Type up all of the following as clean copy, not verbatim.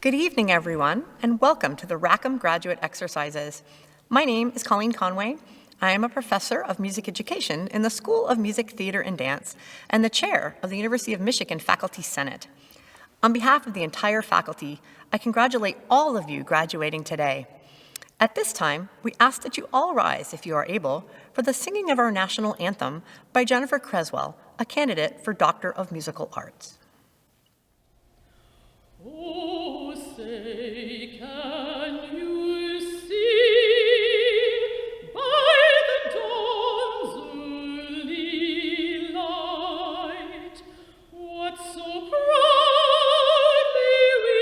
Good evening, everyone, and welcome to the Rackham Graduate Exercises. My name is Colleen Conway. I am a professor of music education in the School of Music, Theater, and Dance, and the chair of the University of Michigan Faculty Senate. On behalf of the entire faculty, I congratulate all of you graduating today. At this time, we ask that you all rise, if you are able, for the singing of our national anthem by Jennifer Creswell, a candidate for Doctor of Musical Arts. Oh, say, can you see by the dawn's early light what so proudly we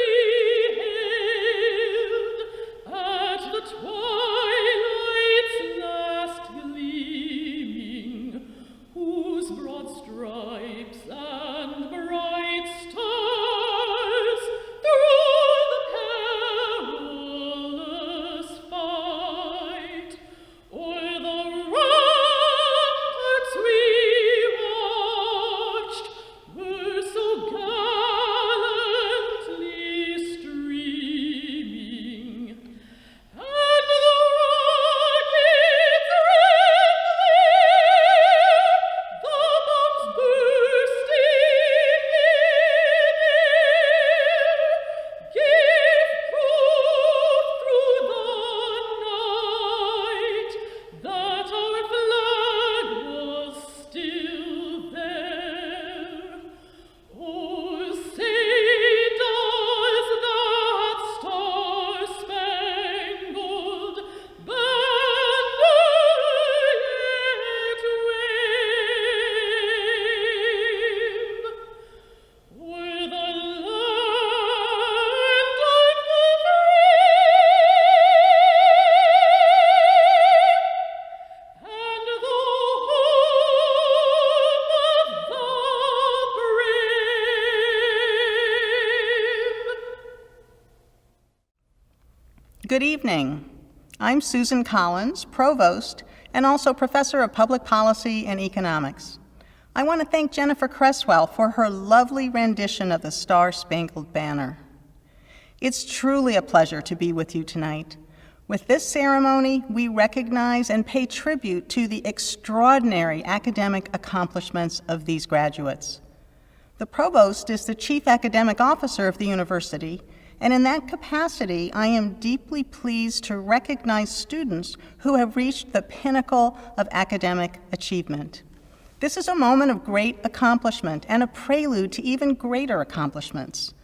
hailed at the twilight's last gleaming, whose broad stripes and bright stars through the Good evening. I'm Susan Collins, Provost, and also Professor of Public Policy and Economics. I want to thank Jennifer Cresswell for her lovely rendition of the Star-Spangled Banner. It's truly a pleasure to be with you tonight. With this ceremony, we recognize and pay tribute to the extraordinary academic accomplishments of these graduates. The Provost is the Chief Academic Officer of the university, and in that capacity, I am deeply pleased to recognize students who have reached the pinnacle of academic achievement. This is a moment of great accomplishment and a prelude to even greater accomplishments.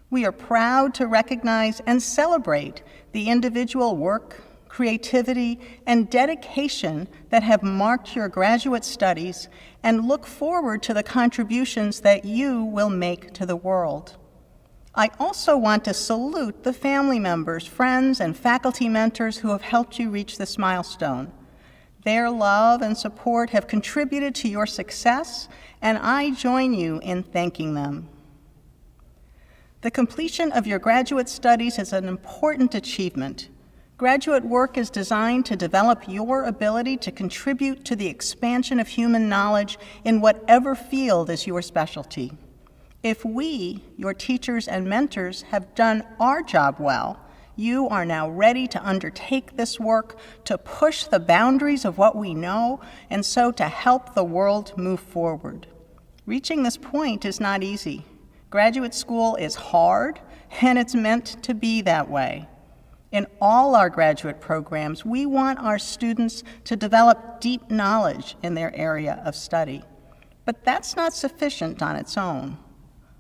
We are proud to recognize and celebrate the individual work, creativity, and dedication that have marked your graduate studies and look forward to the contributions that you will make to the world. I also want to salute the family members, friends, and faculty mentors who have helped you reach this milestone. Their love and support have contributed to your success, and I join you in thanking them. The completion of your graduate studies is an important achievement. Graduate work is designed to develop your ability to contribute to the expansion of human knowledge in whatever field is your specialty. If we, your teachers and mentors, have done our job well, you are now ready to undertake this work, to push the boundaries of what we know, and so to help the world move forward. Reaching this point is not easy. Graduate school is hard, and it's meant to be that way. In all our graduate programs, we want our students to develop deep knowledge in their area of study. But that's not sufficient on its own.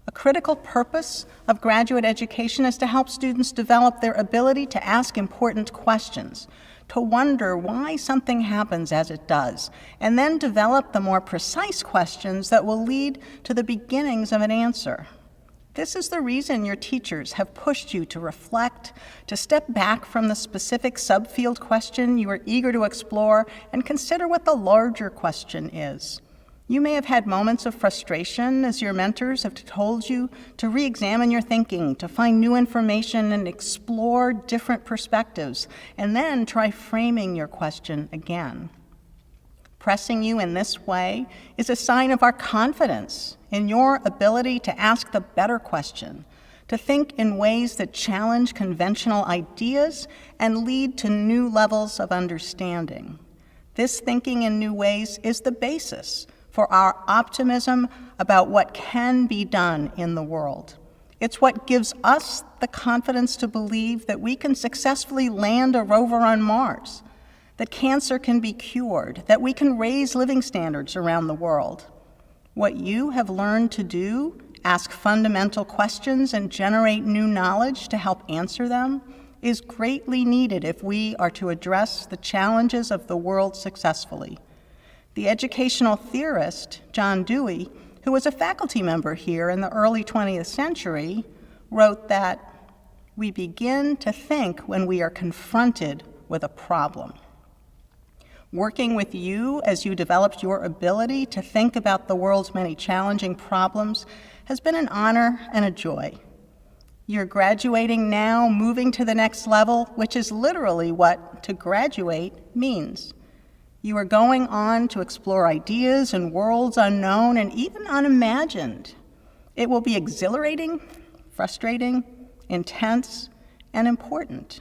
A critical purpose of graduate education is to help students develop their ability to ask important questions, to wonder why something happens as it does, and then develop the more precise questions that will lead to the beginnings of an answer. This is the reason your teachers have pushed you to reflect, to step back from the specific subfield question you are eager to explore and consider what the larger question is. You may have had moments of frustration as your mentors have told you to re-examine your thinking, to find new information and explore different perspectives, and then try framing your question again. Pressing you in this way is a sign of our confidence in your ability to ask the better question, to think in ways that challenge conventional ideas and lead to new levels of understanding. This thinking in new ways is the basis for our optimism about what can be done in the world. It's what gives us the confidence to believe that we can successfully land a rover on Mars, that cancer can be cured, that we can raise living standards around the world. What you have learned to do, ask fundamental questions and generate new knowledge to help answer them, is greatly needed if we are to address the challenges of the world successfully. The educational theorist, John Dewey, who was a faculty member here in the early 20th century, wrote that we begin to think when we are confronted with a problem. Working with you as you developed your ability to think about the world's many challenging problems has been an honor and a joy. You're graduating now, moving to the next level, which is literally what to graduate means. You are going on to explore ideas and worlds unknown and even unimagined. It will be exhilarating, frustrating, intense, and important.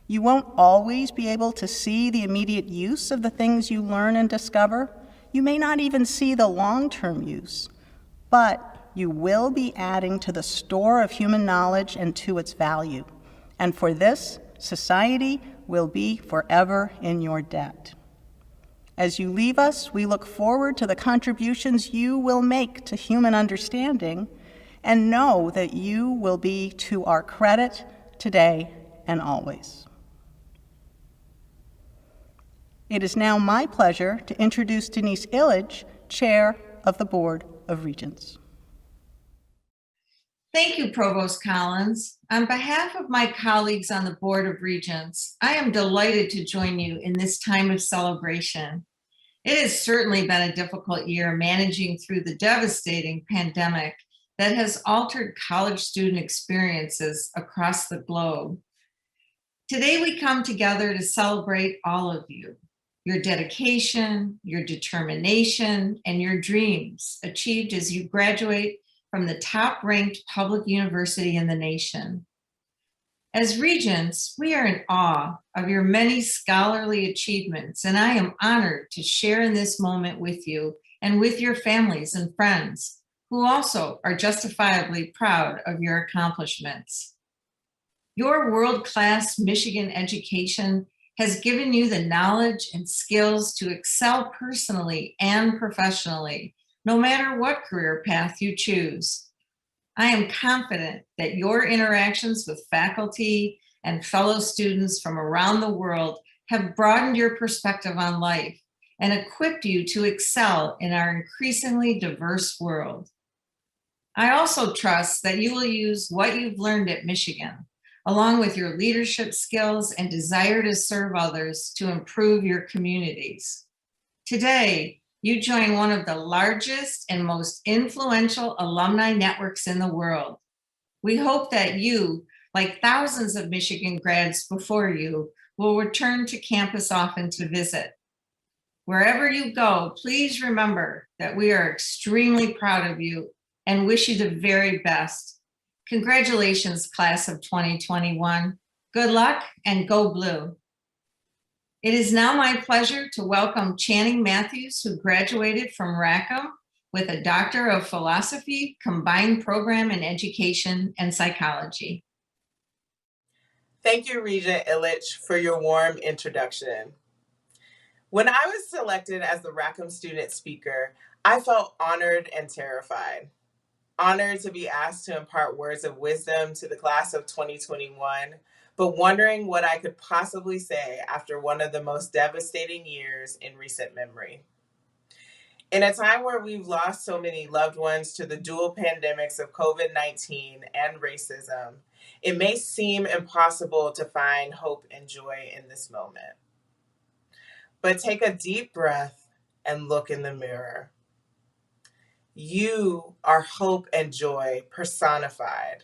You won't always be able to see the immediate use of the things you learn and discover. You may not even see the long-term use, but you will be adding to the store of human knowledge and to its value. And for this, society will be forever in your debt. As you leave us, we look forward to the contributions you will make to human understanding and know that you will be to our credit today and always. It is now my pleasure to introduce Denise Illich, Chair of the Board of Regents. Thank you, Provost Collins. On behalf of my colleagues on the Board of Regents, I am delighted to join you in this time of celebration. It has certainly been a difficult year managing through the devastating pandemic that has altered college student experiences across the globe. Today we come together to celebrate all of you, your dedication, your determination, and your dreams achieved as you graduate from the top-ranked public university in the nation. As Regents, we are in awe of your many scholarly achievements, and I am honored to share in this moment with you and with your families and friends, who also are justifiably proud of your accomplishments. Your world-class Michigan education has given you the knowledge and skills to excel personally and professionally, no matter what career path you choose. I am confident that your interactions with faculty and fellow students from around the world have broadened your perspective on life and equipped you to excel in our increasingly diverse world. I also trust that you will use what you've learned at Michigan, along with your leadership skills and desire to serve others, to improve your communities. Today, you join one of the largest and most influential alumni networks in the world. We hope that you, like thousands of Michigan grads before you, will return to campus often to visit. Wherever you go, please remember that we are extremely proud of you and wish you the very best. Congratulations, class of 2021. Good luck and go blue. It is now my pleasure to welcome Channing Matthews, who graduated from Rackham with a Doctor of Philosophy, combined program in education and psychology. Thank you, Regent Illich, for your warm introduction. When I was selected as the Rackham student speaker, I felt honored and terrified. Honored to be asked to impart words of wisdom to the class of 2021, but wondering what I could possibly say after one of the most devastating years in recent memory. In a time where we've lost so many loved ones to the dual pandemics of COVID-19 and racism, it may seem impossible to find hope and joy in this moment. But take a deep breath and look in the mirror. You are hope and joy personified.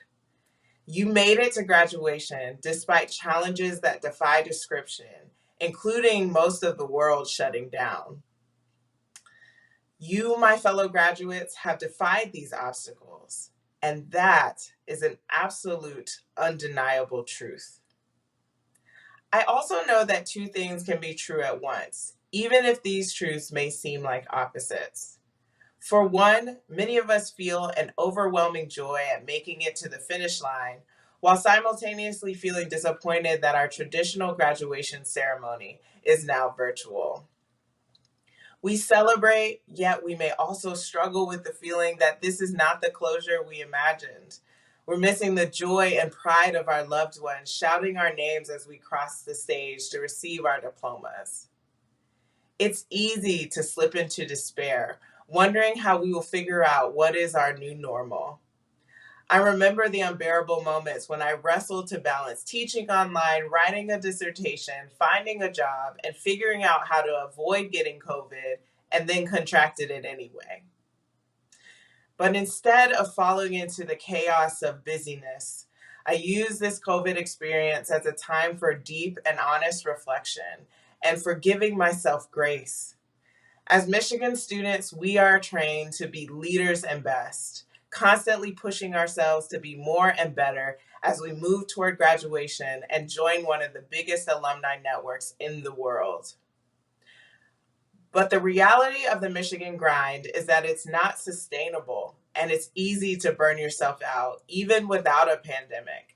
You made it to graduation despite challenges that defy description, including most of the world shutting down. You, my fellow graduates, have defied these obstacles, and that is an absolute, undeniable truth. I also know that two things can be true at once, even if these truths may seem like opposites. For one, many of us feel an overwhelming joy at making it to the finish line, while simultaneously feeling disappointed that our traditional graduation ceremony is now virtual. We celebrate, yet we may also struggle with the feeling that this is not the closure we imagined. We're missing the joy and pride of our loved ones, shouting our names as we cross the stage to receive our diplomas. It's easy to slip into despair, wondering how we will figure out what is our new normal. I remember the unbearable moments when I wrestled to balance teaching online, writing a dissertation, finding a job, and figuring out how to avoid getting COVID, and then contracted it anyway. But instead of falling into the chaos of busyness, I used this COVID experience as a time for deep and honest reflection and for giving myself grace. As Michigan students, we are trained to be leaders and best, constantly pushing ourselves to be more and better as we move toward graduation and join one of the biggest alumni networks in the world. But the reality of the Michigan grind is that it's not sustainable, and it's easy to burn yourself out, even without a pandemic.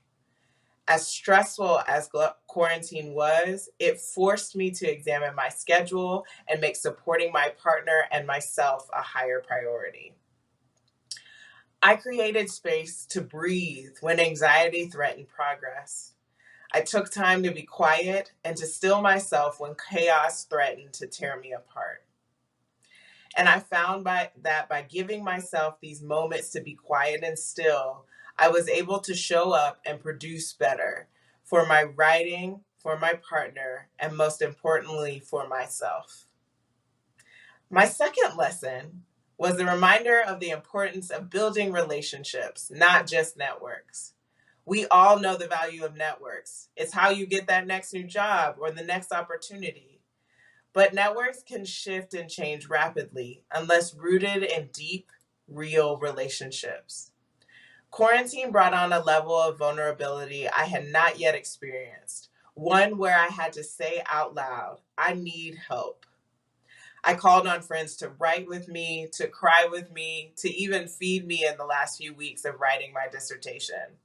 As stressful as quarantine was, it forced me to examine my schedule and make supporting my partner and myself a higher priority. I created space to breathe when anxiety threatened progress. I took time to be quiet and to still myself when chaos threatened to tear me apart. And I found that by giving myself these moments to be quiet and still, I was able to show up and produce better for my writing, for my partner, and most importantly, for myself. My second lesson was the reminder of the importance of building relationships, not just networks. We all know the value of networks. It's how you get that next new job or the next opportunity. But networks can shift and change rapidly unless rooted in deep, real relationships. Quarantine brought on a level of vulnerability I had not yet experienced, one where I had to say out loud, I need help. I called on friends to write with me, to cry with me, to even feed me in the last few weeks of writing my dissertation.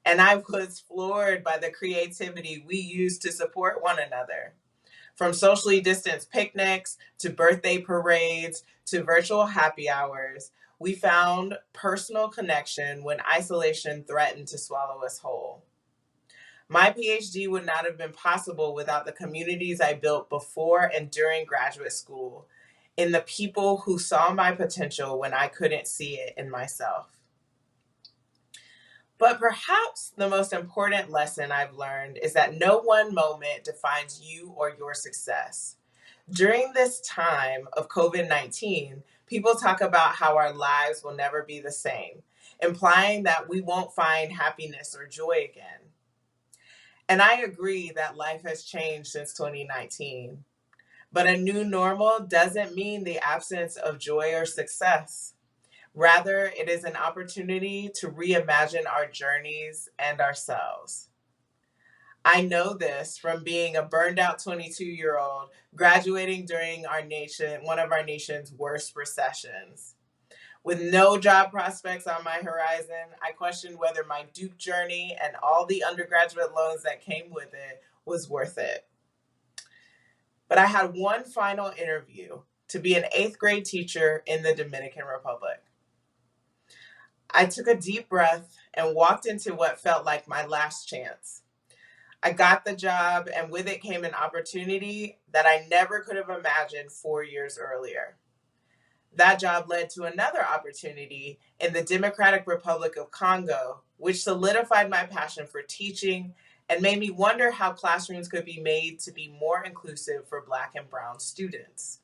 And I was floored by the creativity we used to support one another. From socially distanced picnics to birthday parades to virtual happy hours, we found personal connection when isolation threatened to swallow us whole. My PhD would not have been possible without the communities I built before and during graduate school, in the people who saw my potential when I couldn't see it in myself. But perhaps the most important lesson I've learned is that no one moment defines you or your success. During this time of COVID-19, people talk about how our lives will never be the same, implying that we won't find happiness or joy again. And I agree that life has changed since 2019. But a new normal doesn't mean the absence of joy or success. Rather, it is an opportunity to reimagine our journeys and ourselves. I know this from being a burned out 22-year-old graduating during one of our nation's worst recessions. With no job prospects on my horizon, I questioned whether my Duke journey and all the undergraduate loans that came with it was worth it. But I had one final interview to be an 8th grade teacher in the Dominican Republic. I took a deep breath and walked into what felt like my last chance. I got the job, and with it came an opportunity that I never could have imagined 4 years earlier. That job led to another opportunity in the Democratic Republic of Congo, which solidified my passion for teaching and made me wonder how classrooms could be made to be more inclusive for Black and Brown students.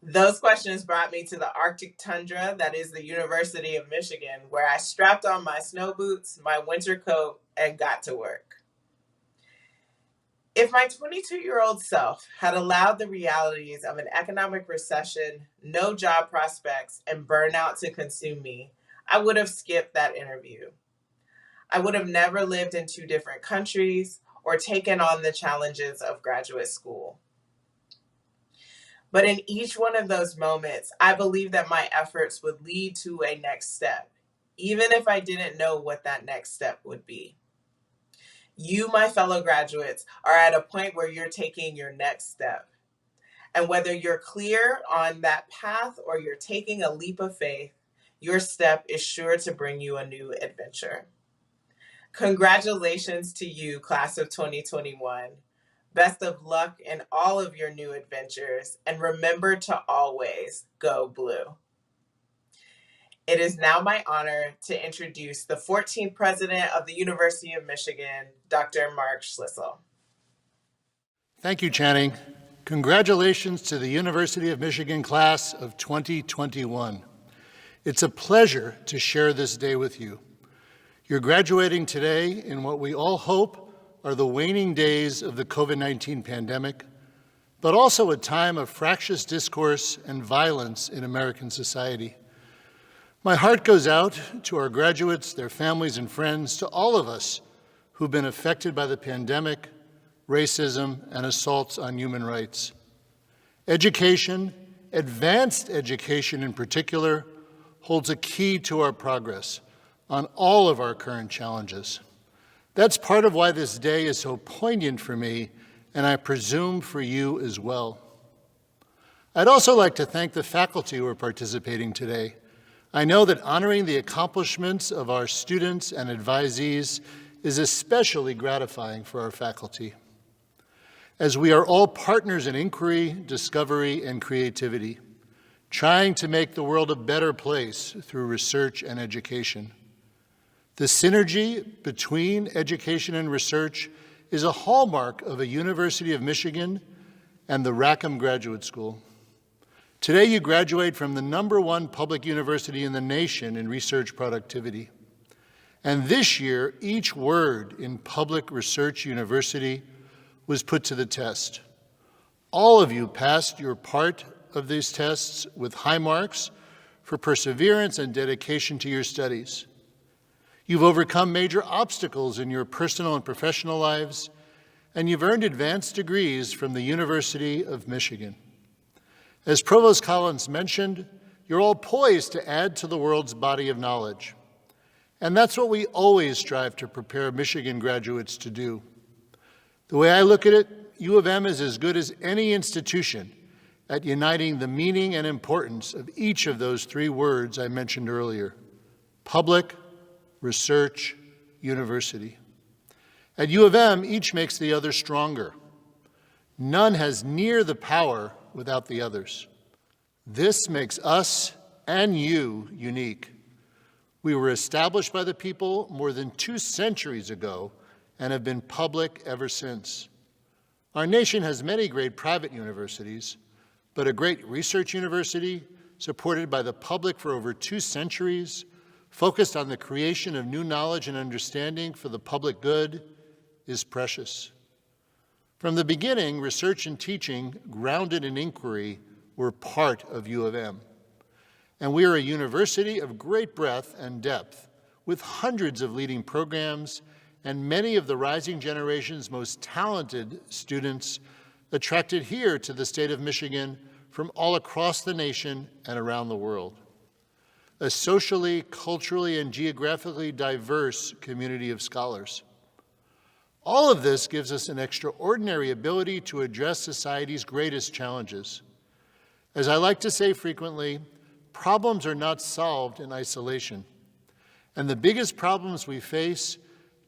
Those questions brought me to the Arctic tundra that is the University of Michigan, where I strapped on my snow boots, my winter coat, and got to work. If my 22-year-old self had allowed the realities of an economic recession, no job prospects, and burnout to consume me, I would have skipped that interview. I would have never lived in 2 different countries or taken on the challenges of graduate school. But in each one of those moments, I believe that my efforts would lead to a next step, even if I didn't know what that next step would be. You, my fellow graduates, are at a point where you're taking your next step. And whether you're clear on that path or you're taking a leap of faith, your step is sure to bring you a new adventure. Congratulations to you, class of 2021. Best of luck in all of your new adventures, and remember to always go blue. It is now my honor to introduce the 14th president of the University of Michigan, Dr. Mark Schlissel. Thank you, Channing. Congratulations to the University of Michigan class of 2021. It's a pleasure to share this day with you. You're graduating today in what we all hope are the waning days of the COVID-19 pandemic, but also a time of fractious discourse and violence in American society. My heart goes out to our graduates, their families and friends, to all of us who've been affected by the pandemic, racism, and assaults on human rights. Education, advanced education in particular, holds a key to our progress on all of our current challenges. That's part of why this day is so poignant for me, and I presume for you as well. I'd also like to thank the faculty who are participating today. I know that honoring the accomplishments of our students and advisees is especially gratifying for our faculty, as we are all partners in inquiry, discovery, and creativity, trying to make the world a better place through research and education. The synergy between education and research is a hallmark of a University of Michigan and the Rackham Graduate School. Today you graduate from the #1 public university in the nation in research productivity. And this year, each word in Public Research University was put to the test. All of you passed your part of these tests with high marks for perseverance and dedication to your studies. You've overcome major obstacles in your personal and professional lives, and you've earned advanced degrees from the University of Michigan. As Provost Collins mentioned, you're all poised to add to the world's body of knowledge. And that's what we always strive to prepare Michigan graduates to do. The way I look at it, U of M is as good as any institution at uniting the meaning and importance of each of those three words I mentioned earlier: public, research, university. At U of M, each makes the other stronger. None has near the power without the others. This makes us and you unique. We were established by the people more than 2 centuries ago and have been public ever since. Our nation has many great private universities, but a great research university supported by the public for over 2 centuries, focused on the creation of new knowledge and understanding for the public good, is precious. From the beginning, research and teaching grounded in inquiry were part of U of M. And we are a university of great breadth and depth, with hundreds of leading programs and many of the rising generation's most talented students attracted here to the state of Michigan from all across the nation and around the world. A socially, culturally, and geographically diverse community of scholars. All of this gives us an extraordinary ability to address society's greatest challenges. As I like to say frequently, problems are not solved in isolation. And the biggest problems we face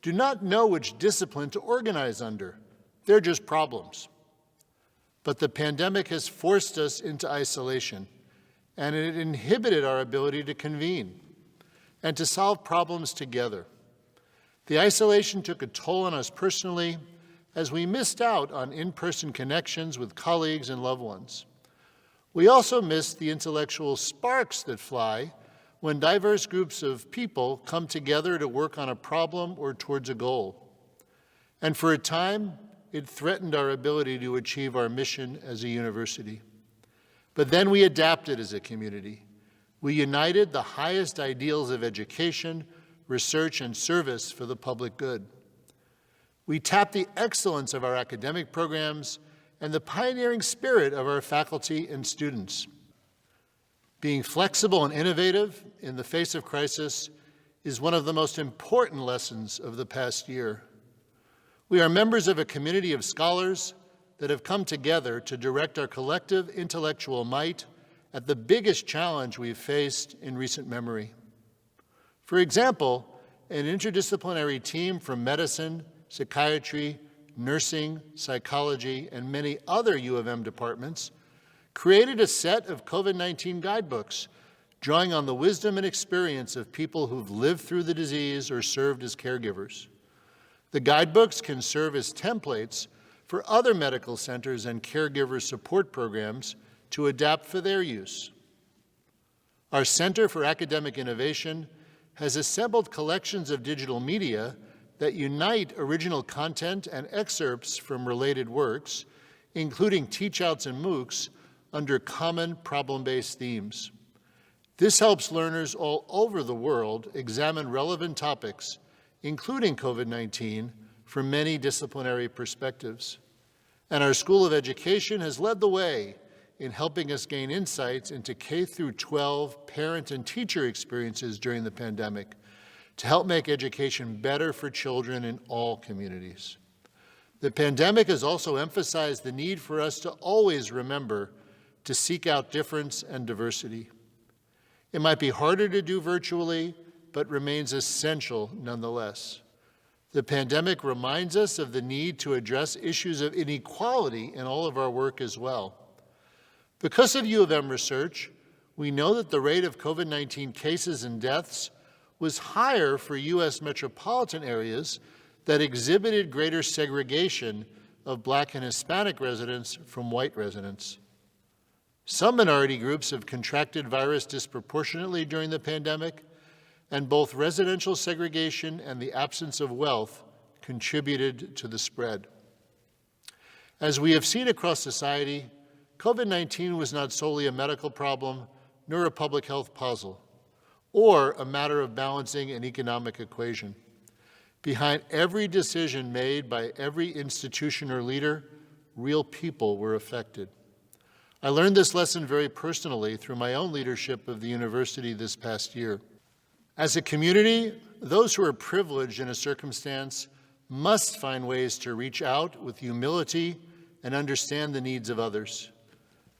do not know which discipline to organize under. They're just problems. But the pandemic has forced us into isolation, and it inhibited our ability to convene and to solve problems together. The isolation took a toll on us personally as we missed out on in-person connections with colleagues and loved ones. We also missed the intellectual sparks that fly when diverse groups of people come together to work on a problem or towards a goal. And for a time, it threatened our ability to achieve our mission as a university. But then we adapted as a community. We united the highest ideals of education, research, and service for the public good. We tapped the excellence of our academic programs and the pioneering spirit of our faculty and students. Being flexible and innovative in the face of crisis is one of the most important lessons of the past year. We are members of a community of scholars that have come together to direct our collective intellectual might at the biggest challenge we've faced in recent memory. For example, an interdisciplinary team from medicine, psychiatry, nursing, psychology, and many other U of M departments created a set of COVID-19 guidebooks, drawing on the wisdom and experience of people who've lived through the disease or served as caregivers. The guidebooks can serve as templates for other medical centers and caregiver support programs to adapt for their use. Our Center for Academic Innovation has assembled collections of digital media that unite original content and excerpts from related works, including teach-outs and MOOCs, under common problem-based themes. This helps learners all over the world examine relevant topics, including COVID-19, from many disciplinary perspectives. And our School of Education has led the way in helping us gain insights into K-12 parent and teacher experiences during the pandemic to help make education better for children in all communities. The pandemic has also emphasized the need for us to always remember to seek out difference and diversity. It might be harder to do virtually, but remains essential nonetheless. The pandemic reminds us of the need to address issues of inequality in all of our work as well. Because of U of M research, we know that the rate of COVID-19 cases and deaths was higher for U.S. metropolitan areas that exhibited greater segregation of Black and Hispanic residents from white residents. Some minority groups have contracted virus disproportionately during the pandemic, and both residential segregation and the absence of wealth contributed to the spread. As we have seen across society, COVID-19 was not solely a medical problem, nor a public health puzzle, or a matter of balancing an economic equation. Behind every decision made by every institution or leader, real people were affected. I learned this lesson very personally through my own leadership of the university this past year. As a community, those who are privileged in a circumstance must find ways to reach out with humility and understand the needs of others.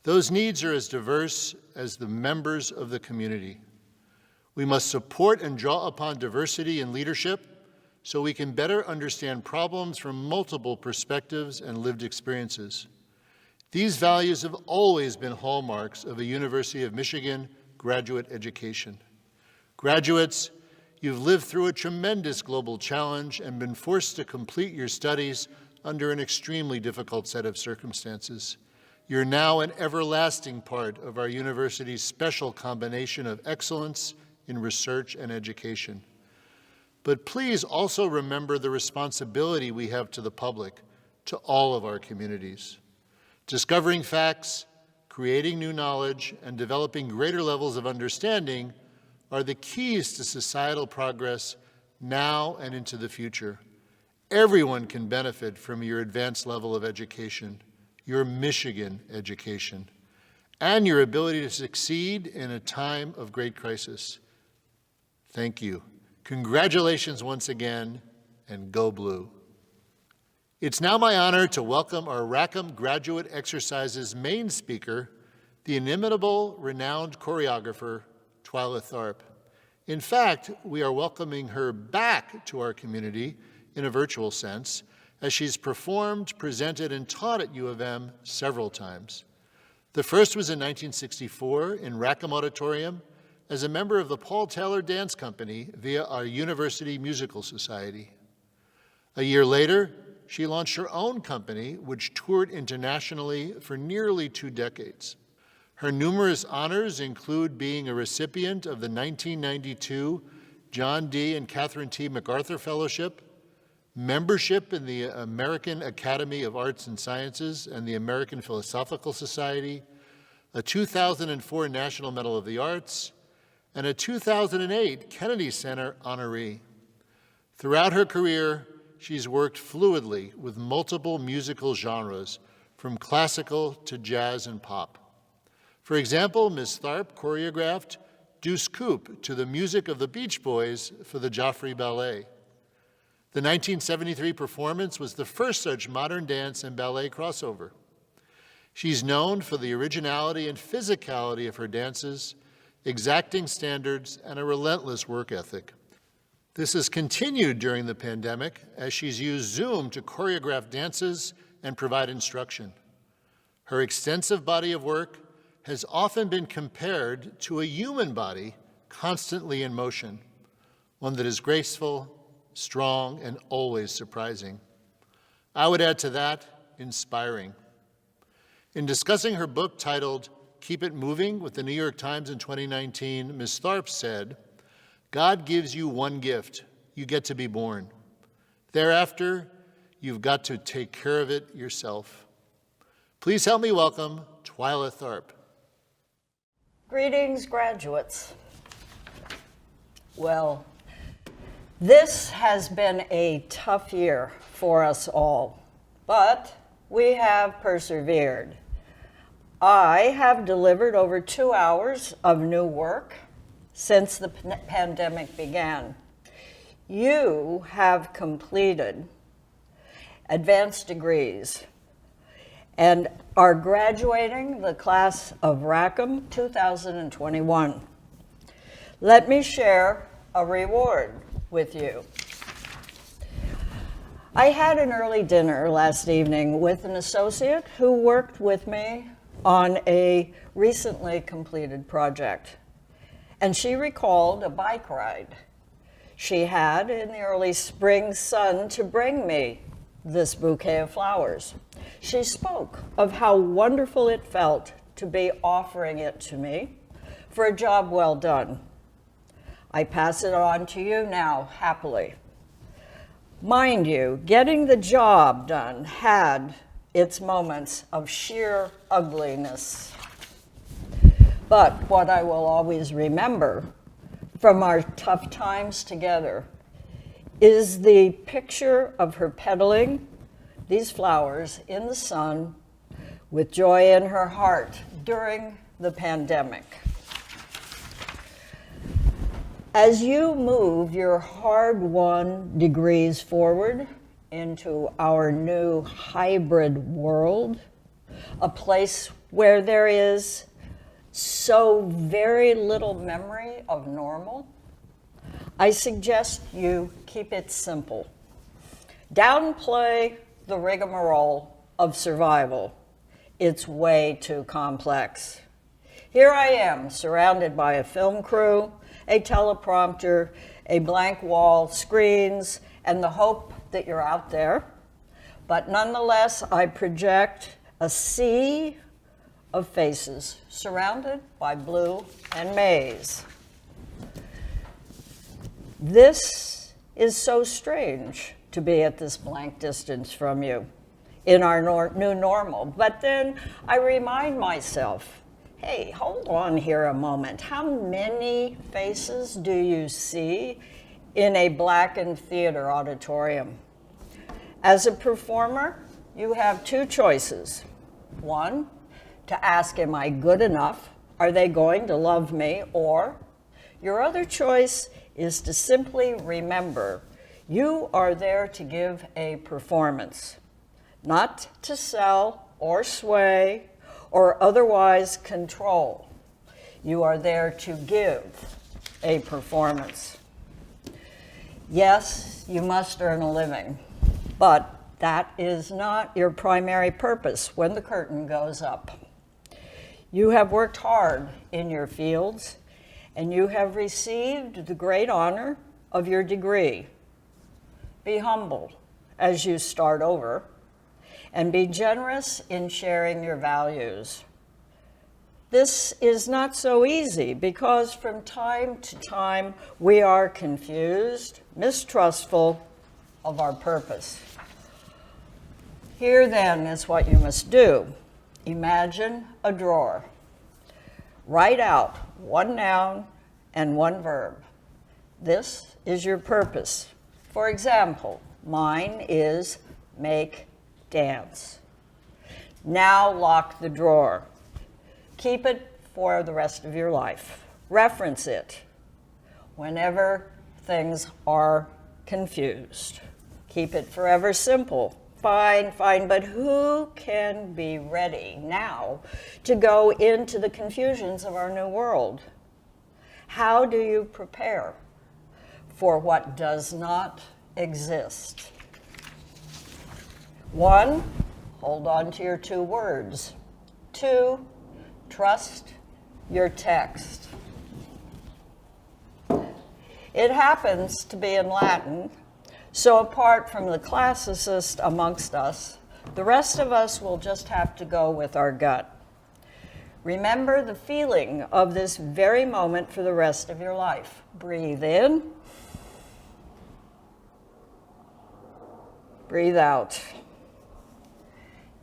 Those needs are as diverse as the members of the community. We must support and draw upon diversity in leadership so we can better understand problems from multiple perspectives and lived experiences. These values have always been hallmarks of a University of Michigan graduate education. Graduates, you've lived through a tremendous global challenge and been forced to complete your studies under an extremely difficult set of circumstances. You're now an everlasting part of our university's special combination of excellence in research and education. But please also remember the responsibility we have to the public, to all of our communities. Discovering facts, creating new knowledge, and developing greater levels of understanding are the keys to societal progress now and into the future. Everyone can benefit from your advanced level of education, your Michigan education, and your ability to succeed in a time of great crisis. Thank you. Congratulations once again, and go Blue. It's now my honor to welcome our Rackham Graduate Exercises main speaker, the inimitable, renowned choreographer, Twyla Tharp. In fact, we are welcoming her back to our community in a virtual sense, as she's performed, presented, and taught at U of M several times. The first was in 1964 in Rackham Auditorium as a member of the Paul Taylor Dance Company via our University Musical Society. A year later, she launched her own company, which toured internationally for nearly 2 decades. Her numerous honors include being a recipient of the 1992 John D. and Catherine T. MacArthur Fellowship, membership in the American Academy of Arts and Sciences and the American Philosophical Society, a 2004 National Medal of the Arts, and a 2008 Kennedy Center honoree. Throughout her career, she's worked fluidly with multiple musical genres, from classical to jazz and pop. For example, Ms. Tharp choreographed Deuce Coupe to the music of the Beach Boys for the Joffrey Ballet. The 1973 performance was the first such modern dance and ballet crossover. She's known for the originality and physicality of her dances, exacting standards, and a relentless work ethic. This has continued during the pandemic as she's used Zoom to choreograph dances and provide instruction. Her extensive body of work has often been compared to a human body constantly in motion, one that is graceful, strong, and always surprising. I would add to that, inspiring. In discussing her book titled Keep It Moving with the New York Times in 2019, Ms. Tharp said, "God gives you one gift. You get to be born. Thereafter, you've got to take care of it yourself." Please help me welcome Twyla Tharp. Greetings, graduates. Well, this has been a tough year for us all, but we have persevered. I have delivered over 2 hours of new work since the pandemic began. You have completed advanced degrees and are graduating the class of Rackham 2021. Let me share a reward with you. I had an early dinner last evening with an associate who worked with me on a recently completed project, and she recalled a bike ride she had in the early spring sun to bring me this bouquet of flowers. She spoke of how wonderful it felt to be offering it to me for a job well done. I pass it on to you now, happily. Mind you, getting the job done had its moments of sheer ugliness. But what I will always remember from our tough times together is the picture of her pedaling these flowers in the sun with joy in her heart during the pandemic. As you move your hard-won degrees forward into our new hybrid world, a place where there is so very little memory of normal, I suggest you keep it simple. Downplay the rigmarole of survival. It's way too complex. Here I am, surrounded by a film crew, a teleprompter, a blank wall, screens, and the hope that you're out there. But nonetheless, I project a sea of faces surrounded by blue and maize. This is so strange to be at this blank distance from you in our new normal. But then I remind myself, hey, hold on here a moment. How many faces do you see in a blackened theater auditorium? As a performer, you have two choices. One, to ask, am I good enough? Are they going to love me? Or your other choice is to simply remember you are there to give a performance, not to sell or sway or otherwise control. You are there to give a performance. Yes, you must earn a living, but that is not your primary purpose when the curtain goes up. You have worked hard in your fields, and you have received the great honor of your degree. Be humble as you start over, and be generous in sharing your values. This is not so easy because from time to time we are confused, mistrustful of our purpose. Here then is what you must do. Imagine a drawer. Write out one noun and one verb. This is your purpose. For example, mine is make dance. Now lock the drawer. Keep it for the rest of your life. Reference it whenever things are confused. Keep it forever simple. Fine, but who can be ready now to go into the confusions of our new world? How do you prepare for what does not exist? One, hold on to your two words. Two, trust your text. It happens to be in Latin, so apart from the classicist amongst us, the rest of us will just have to go with our gut. Remember the feeling of this very moment for the rest of your life. Breathe in. Breathe out.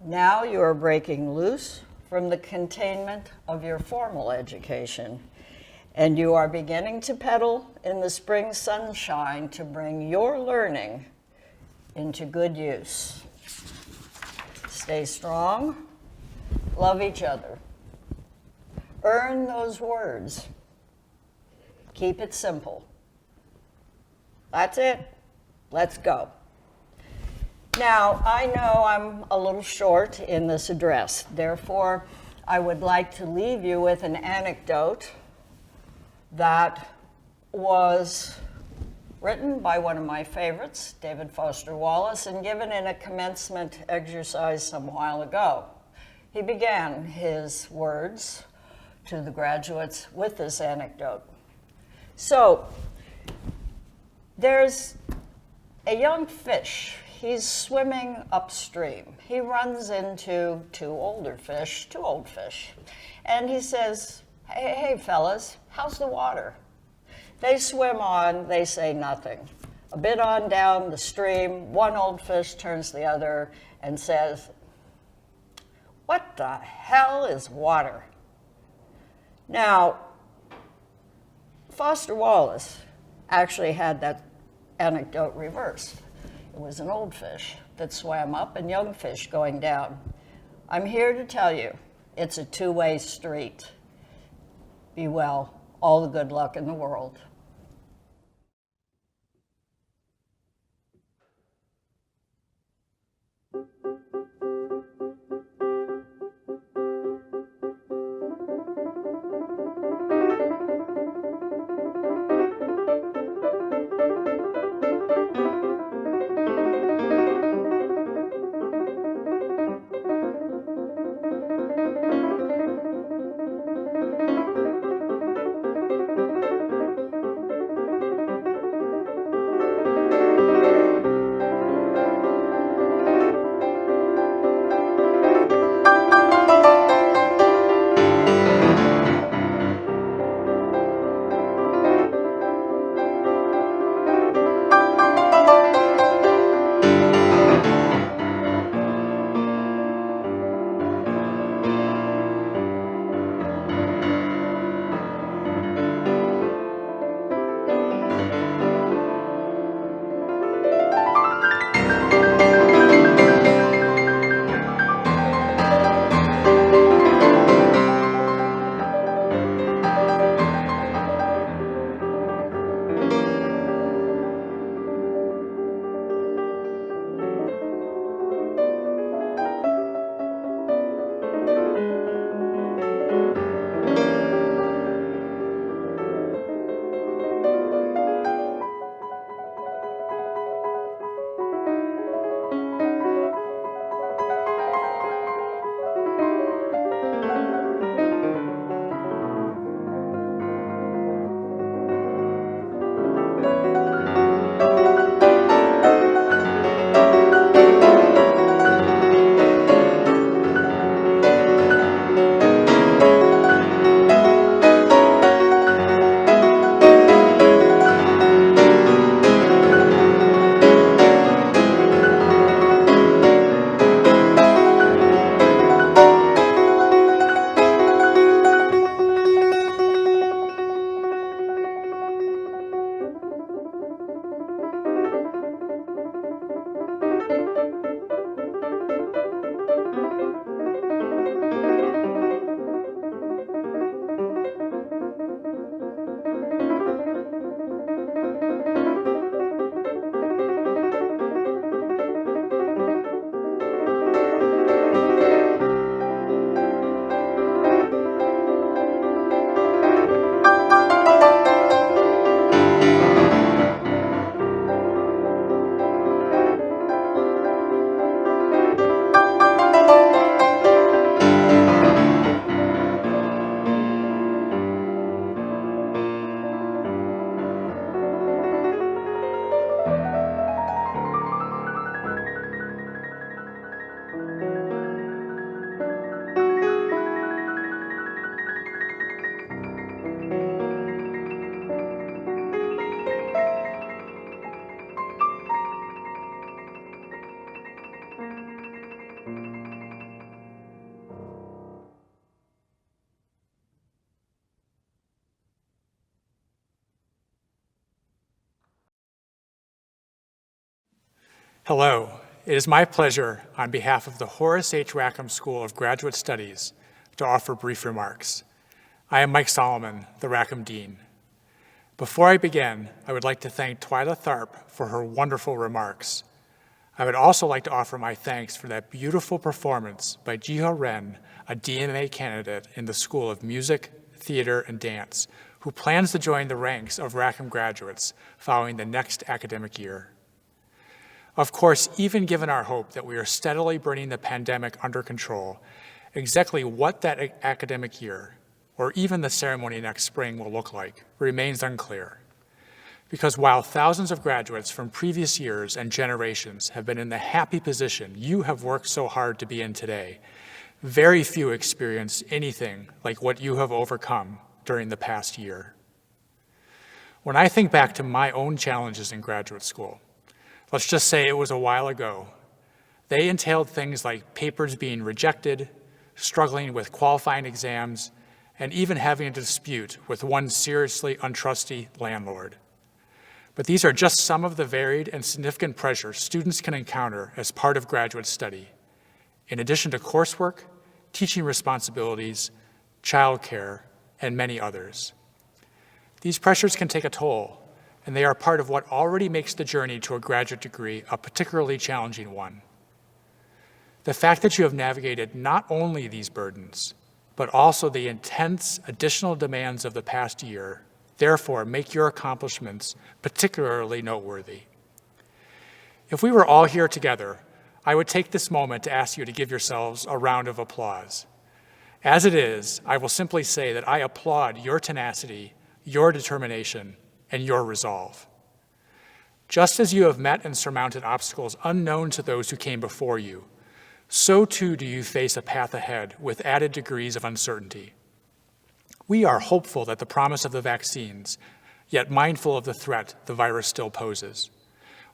Now you are breaking loose from the containment of your formal education, and you are beginning to pedal in the spring sunshine to bring your learning into good use. Stay strong, love each other. Earn those words. Keep it simple. That's it. Let's go. Now, I know I'm a little short in this address. Therefore, I would like to leave you with an anecdote that was written by one of my favorites, David Foster Wallace, and given in a commencement exercise some while ago. He began his words to the graduates with this anecdote. So, there's a young fish. He's swimming upstream. He runs into two old fish, and he says, hey fellas, how's the water? They swim on, they say nothing. A bit on down the stream, one old fish turns to the other and says, "What the hell is water?" Now, Foster Wallace actually had that anecdote reversed. It was an old fish that swam up and young fish going down. I'm here to tell you, it's a two-way street. Be well. All the good luck in the world. Hello, it is my pleasure on behalf of the Horace H. Rackham School of Graduate Studies to offer brief remarks. I am Mike Solomon, the Rackham Dean. Before I begin, I would like to thank Twyla Tharp for her wonderful remarks. I would also like to offer my thanks for that beautiful performance by Jiho Ren, a DMA candidate in the School of Music, Theater, and Dance, who plans to join the ranks of Rackham graduates following the next academic year. Of course, even given our hope that we are steadily bringing the pandemic under control, exactly what that academic year, or even the ceremony next spring, will look like remains unclear. Because while thousands of graduates from previous years and generations have been in the happy position you have worked so hard to be in today, very few experience anything like what you have overcome during the past year. When I think back to my own challenges in graduate school, let's just say it was a while ago, they entailed things like papers being rejected, struggling with qualifying exams, and even having a dispute with one seriously untrusty landlord. But these are just some of the varied and significant pressures students can encounter as part of graduate study, in addition to coursework, teaching responsibilities, childcare, and many others. These pressures can take a toll, and they are part of what already makes the journey to a graduate degree a particularly challenging one. The fact that you have navigated not only these burdens, but also the intense additional demands of the past year, therefore make your accomplishments particularly noteworthy. If we were all here together, I would take this moment to ask you to give yourselves a round of applause. As it is, I will simply say that I applaud your tenacity, your determination, and your resolve. Just as you have met and surmounted obstacles unknown to those who came before you, so too do you face a path ahead with added degrees of uncertainty. We are hopeful that the promise of the vaccines, yet mindful of the threat the virus still poses.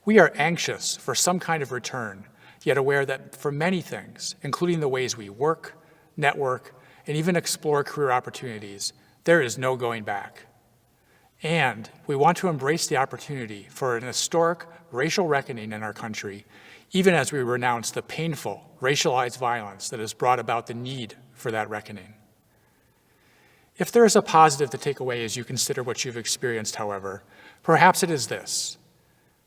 We are anxious for some kind of return, yet aware that for many things, including the ways we work, network, and even explore career opportunities, there is no going back. And we want to embrace the opportunity for an historic racial reckoning in our country, even as we renounce the painful racialized violence that has brought about the need for that reckoning. If there is a positive to take away as you consider what you've experienced, however, perhaps it is this: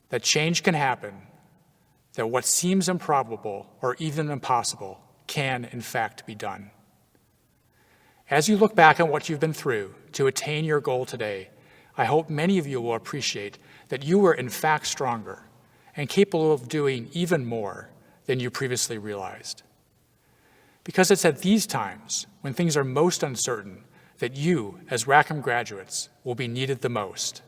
that change can happen, that what seems improbable or even impossible can, in fact, be done. As you look back on what you've been through to attain your goal today, I hope many of you will appreciate that you were in fact stronger and capable of doing even more than you previously realized. Because it's at these times, when things are most uncertain, that you, as Rackham graduates, will be needed the most.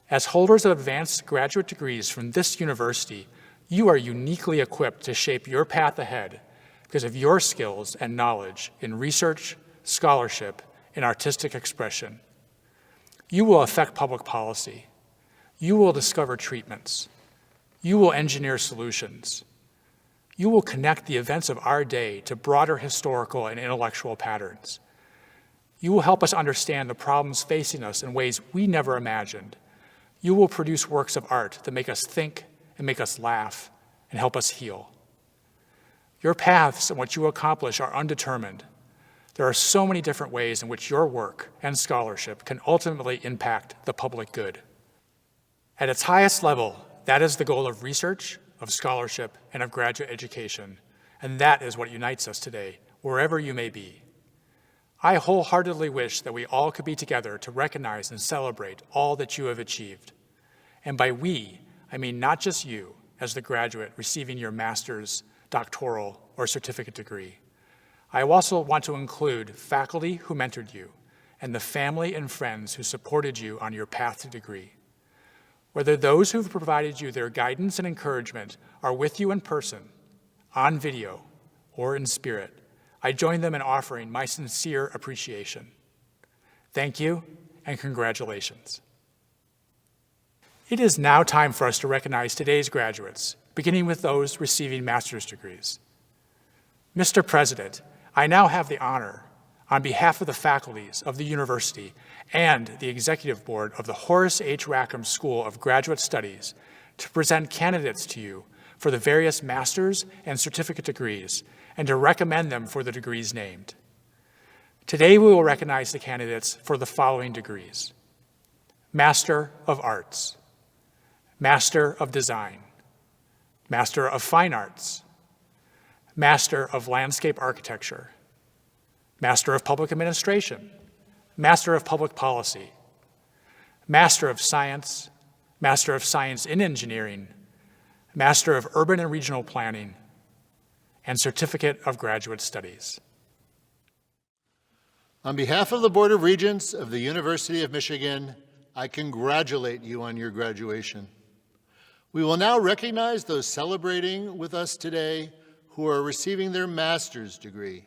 As holders of advanced graduate degrees from this university, you are uniquely equipped to shape your path ahead because of your skills and knowledge in research, scholarship, and artistic expression. You will affect public policy. You will discover treatments. You will engineer solutions. You will connect the events of our day to broader historical and intellectual patterns. You will help us understand the problems facing us in ways we never imagined. You will produce works of art that make us think and make us laugh and help us heal. Your paths and what you accomplish are undetermined. There are so many different ways in which your work and scholarship can ultimately impact the public good. At its highest level, that is the goal of research, of scholarship, and of graduate education, and that is what unites us today, wherever you may be. I wholeheartedly wish that we all could be together to recognize and celebrate all that you have achieved. And by we, I mean not just you, as the graduate receiving your master's, doctoral, or certificate degree. I also want to include faculty who mentored you and the family and friends who supported you on your path to degree. Whether those who've provided you their guidance and encouragement are with you in person, on video, or in spirit, I join them in offering my sincere appreciation. Thank you and congratulations. It is now time for us to recognize today's graduates, beginning with those receiving master's degrees. Mr. President, I now have the honor, on behalf of the faculties of the university and the executive board of the Horace H. Rackham School of Graduate Studies, to present candidates to you for the various master's and certificate degrees and to recommend them for the degrees named. Today we will recognize the candidates for the following degrees: Master of Arts, Master of Design, Master of Fine Arts, Master of Landscape Architecture, Master of Public Administration, Master of Public Policy, Master of Science, Master of Science in Engineering, Master of Urban and Regional Planning, and Certificate of Graduate Studies. On behalf of the Board of Regents of the University of Michigan, I congratulate you on your graduation. We will now recognize those celebrating with us today who are receiving their master's degree.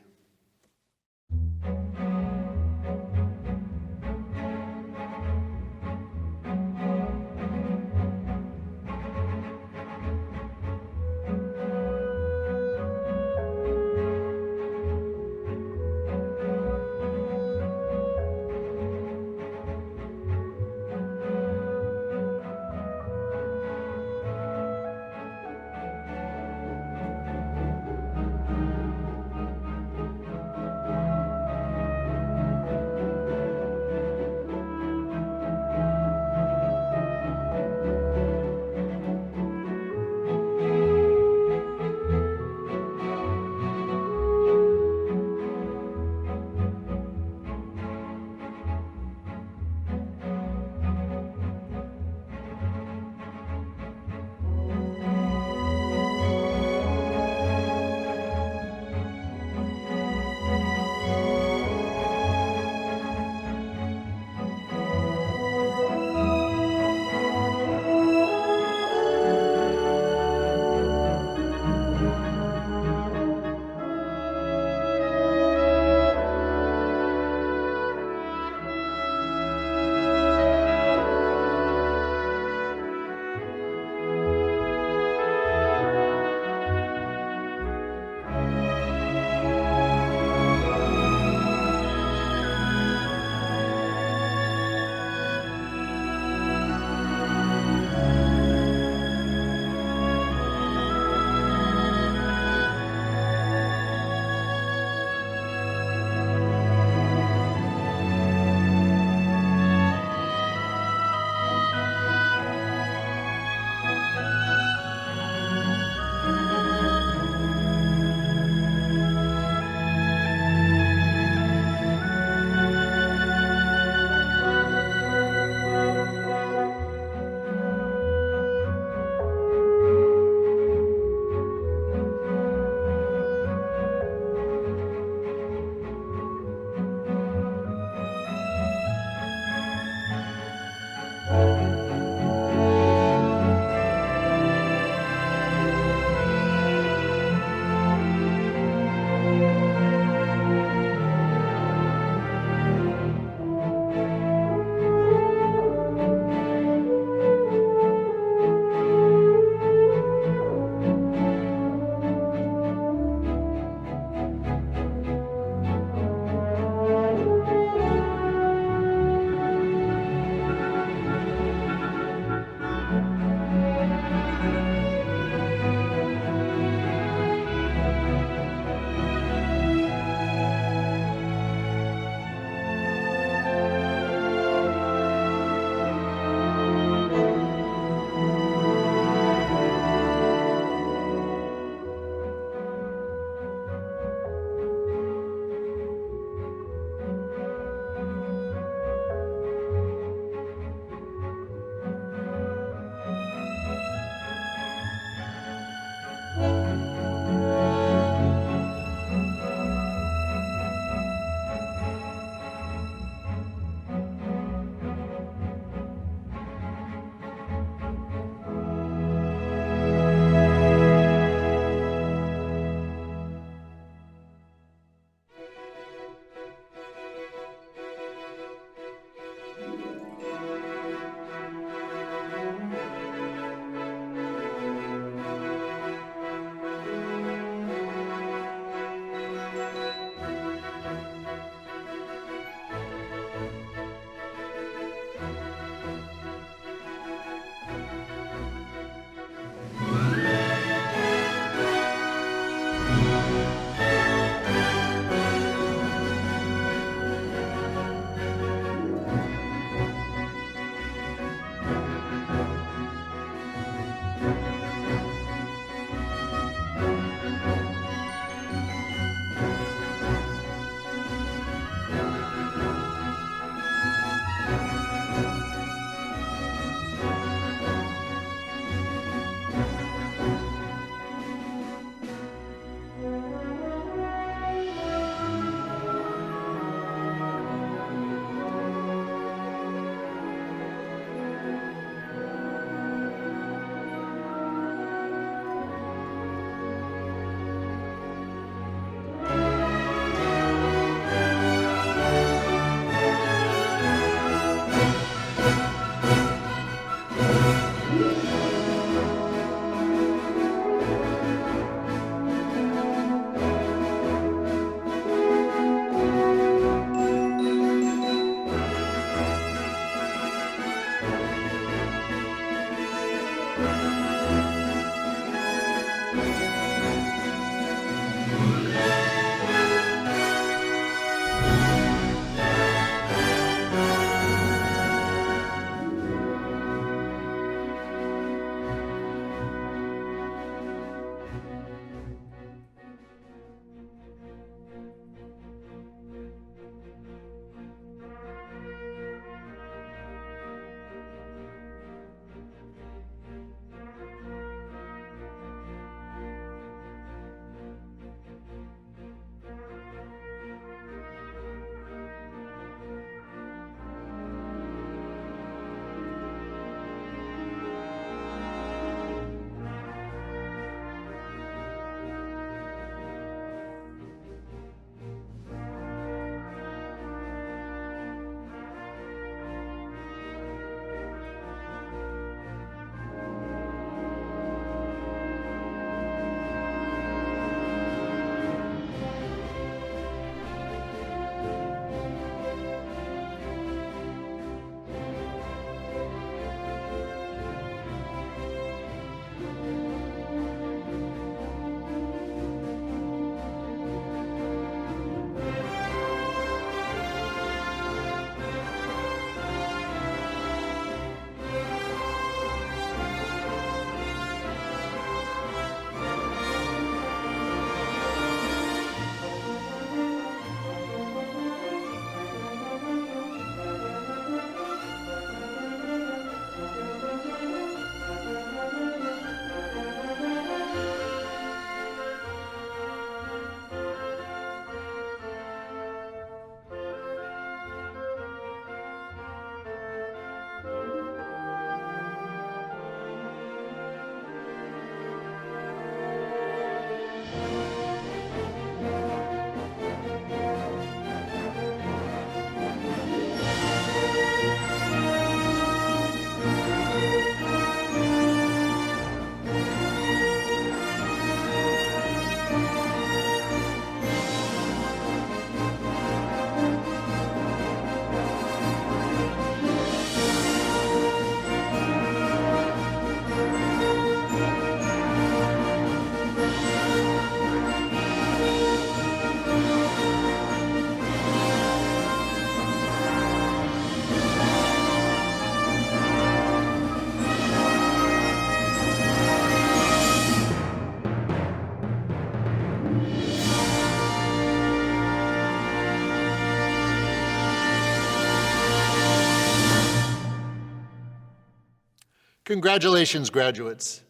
Congratulations, graduates.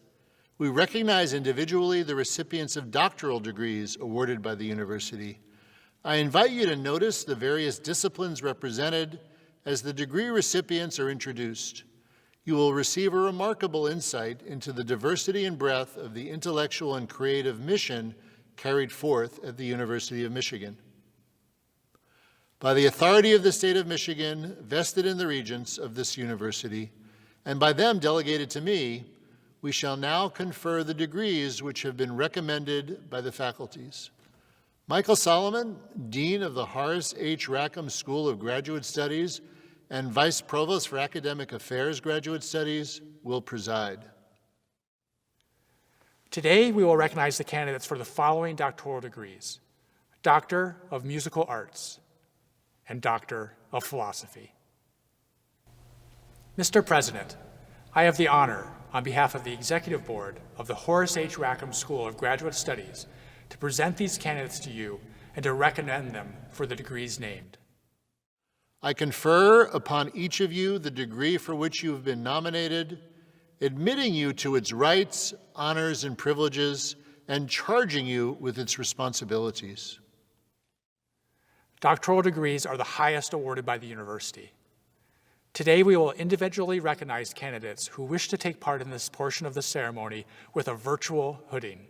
We recognize individually the recipients of doctoral degrees awarded by the university. I invite you to notice the various disciplines represented as the degree recipients are introduced. You will receive a remarkable insight into the diversity and breadth of the intellectual and creative mission carried forth at the University of Michigan. By the authority of the state of Michigan, vested in the regents of this university, and by them delegated to me, we shall now confer the degrees which have been recommended by the faculties. Michael Solomon, Dean of the Horace H. Rackham School of Graduate Studies and Vice Provost for Academic Affairs Graduate Studies, will preside. Today, we will recognize the candidates for the following doctoral degrees: Doctor of Musical Arts and Doctor of Philosophy. Mr. President, I have the honor, on behalf of the Executive Board of the Horace H. Rackham School of Graduate Studies, to present these candidates to you and to recommend them for the degrees named. I confer upon each of you the degree for which you have been nominated, admitting you to its rights, honors, and privileges, and charging you with its responsibilities. Doctoral degrees are the highest awarded by the university. Today, we will individually recognize candidates who wish to take part in this portion of the ceremony with a virtual hooding.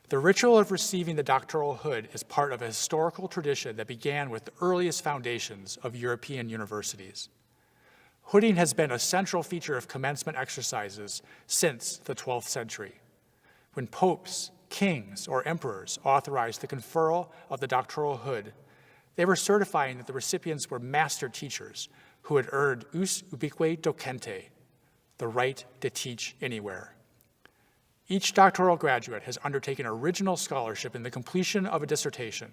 The ritual of receiving the doctoral hood is part of a historical tradition that began with the earliest foundations of European universities. Hooding has been a central feature of commencement exercises since the 12th century, when popes, kings, or emperors authorized the conferral of the doctoral hood. They were certifying that the recipients were master teachers who had earned us ubique docente, the right to teach anywhere. Each doctoral graduate has undertaken original scholarship in the completion of a dissertation,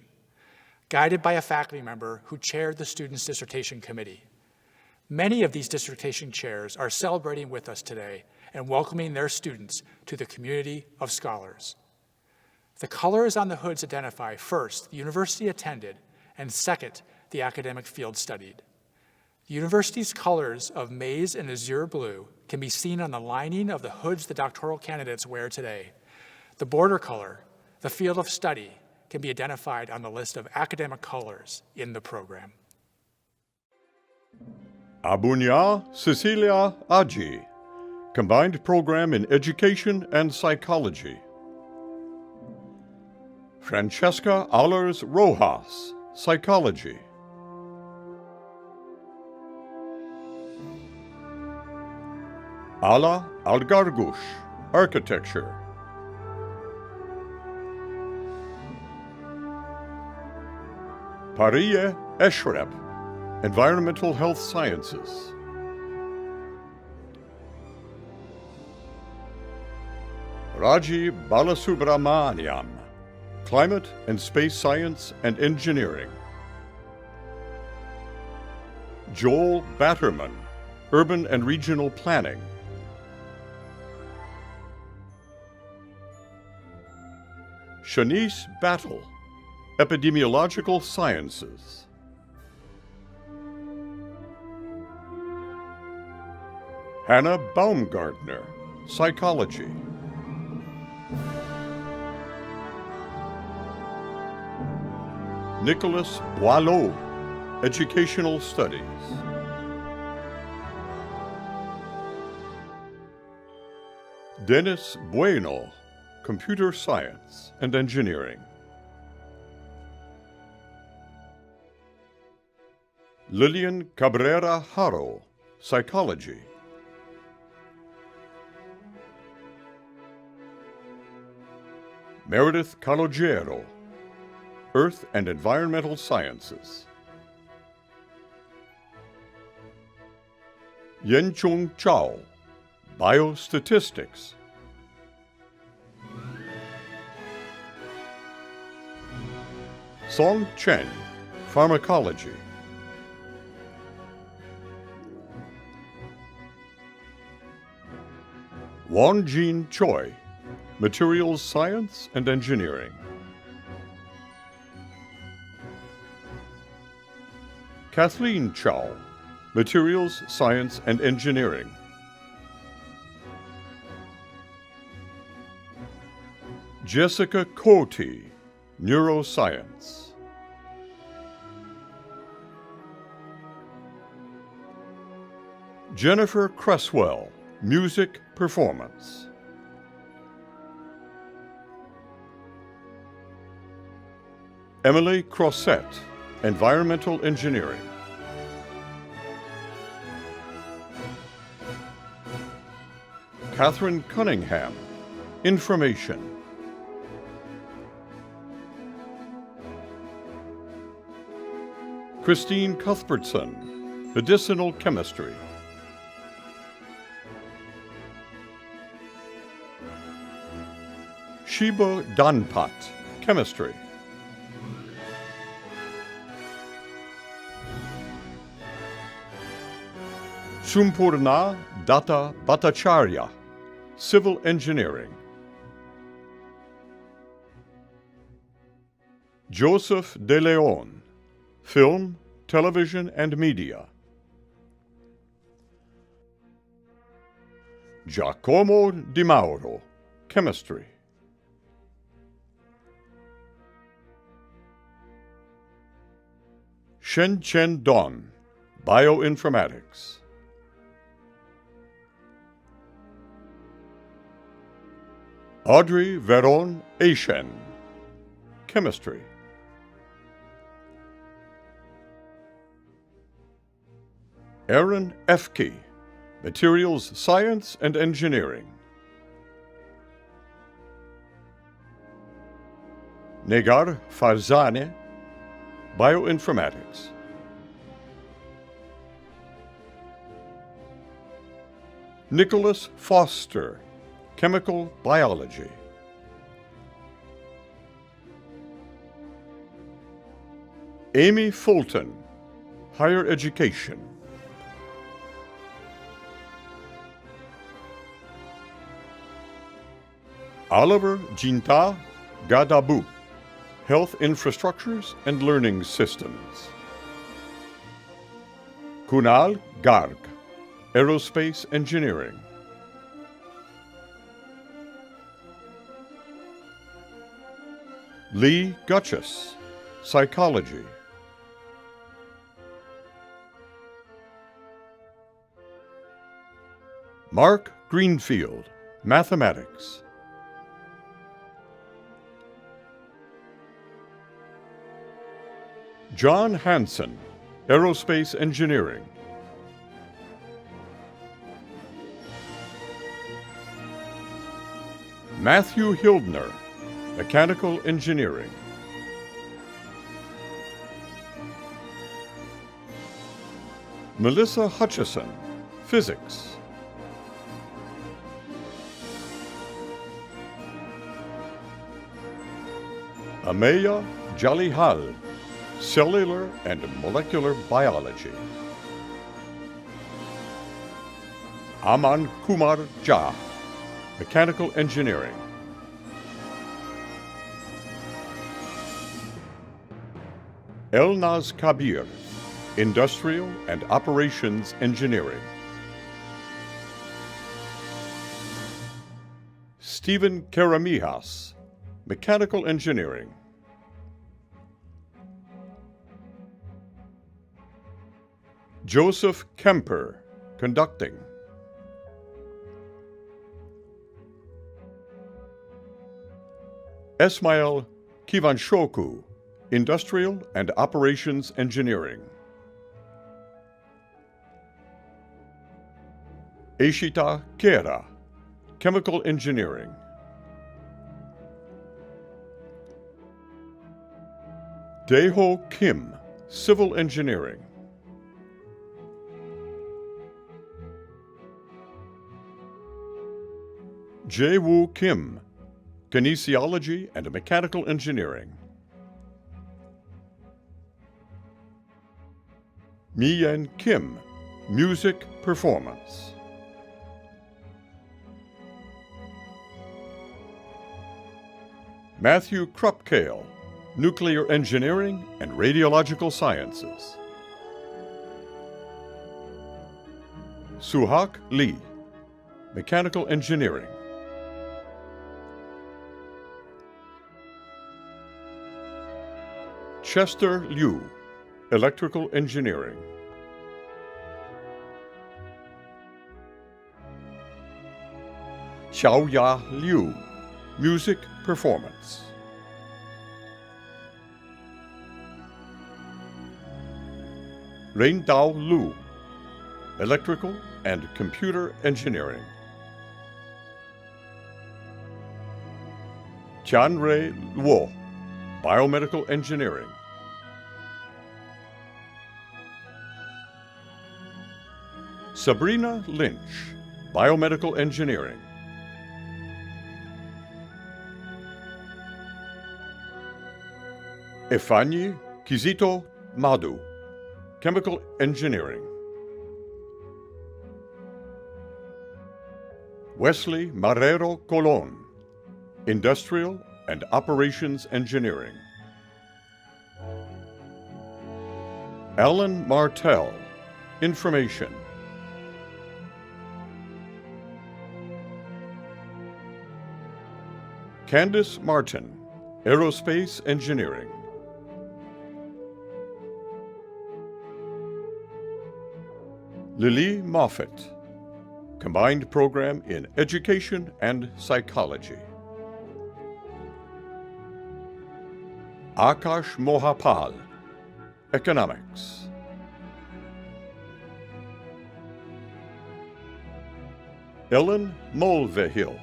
guided by a faculty member who chaired the student's dissertation committee. Many of these dissertation chairs are celebrating with us today and welcoming their students to the community of scholars. The colors on the hoods identify, first, the university attended, and second, the academic field studied. The university's colors of maize and azure blue can be seen on the lining of the hoods the doctoral candidates wear today. The border color, the field of study, can be identified on the list of academic colors in the program. Abunya Cecilia Aji, Combined Program in Education and Psychology. Francesca Allers Rojas, Psychology. Ala Algargush, Architecture. Pariye Eshrep, Environmental Health Sciences. Raji Balasubramaniam, Climate and Space Science and Engineering. Joel Batterman, Urban and Regional Planning. Shanice Battle, Epidemiological Sciences. Hannah Baumgartner, Psychology. Nicholas Boileau, Educational Studies. Dennis Bueno, Computer Science and Engineering. Lillian Cabrera Haro, Psychology. Meredith Calogero, Earth and Environmental Sciences. Yenchung Chao, Biostatistics. Song Chen, Pharmacology. Wonjin Choi, Materials Science and Engineering. Kathleen Chow, Materials Science and Engineering. Jessica Cote, Neuroscience. Jennifer Cresswell, Music Performance. Emily Crossett, Environmental Engineering. Catherine Cunningham, Information. Christine Cuthbertson, Medicinal Chemistry. Shiba Danpat, Chemistry. Sumpurna Datta Bhattacharya, Civil Engineering. Joseph De Leon, Film, Television and Media. Giacomo Di Mauro, Chemistry. Shen Chen Don, Bioinformatics. Audrey Veron Aishen, Chemistry. Aaron Efke, Materials Science and Engineering. Negar Farzane, Bioinformatics. Nicholas Foster, Chemical Biology. Amy Fulton, Higher Education. Oliver Jinta Gadabu, Health Infrastructures and Learning Systems. Kunal Garg, Aerospace Engineering. Lee Gutchess, Psychology. Mark Greenfield, Mathematics. John Hansen, Aerospace Engineering. Matthew Hildner, Mechanical Engineering. Melissa Hutchison, Physics. Ameya Jalihal, Cellular and Molecular Biology. Aman Kumar Jha, Mechanical Engineering. Elnaz Kabir, Industrial and Operations Engineering. Stephen Karamihas, Mechanical Engineering. Joseph Kemper, Conducting. Esmail Kivanshoku, Industrial and Operations Engineering. Ashita Kera, Chemical Engineering. Daeho Kim, Civil Engineering. Jae-woo Kim, Kinesiology and Mechanical Engineering. Mi-yen Kim, Music Performance. Matthew Krupkale, Nuclear Engineering and Radiological Sciences. Suhak Lee, Mechanical Engineering. Chester Liu, Electrical Engineering. Xiaoya Liu, Music Performance. Reindao Lu, Electrical and Computer Engineering. Tianrei Luo, Biomedical Engineering. Sabrina Lynch, Biomedical Engineering. Efani Kizito Madu, Chemical Engineering. Wesley Marrero Colon, Industrial and Operations Engineering. Alan Martell, Information. Candice Martin, Aerospace Engineering. Lily Moffett, Combined Program in Education and Psychology. Akash Mohapal, Economics. Ellen Mulvihill,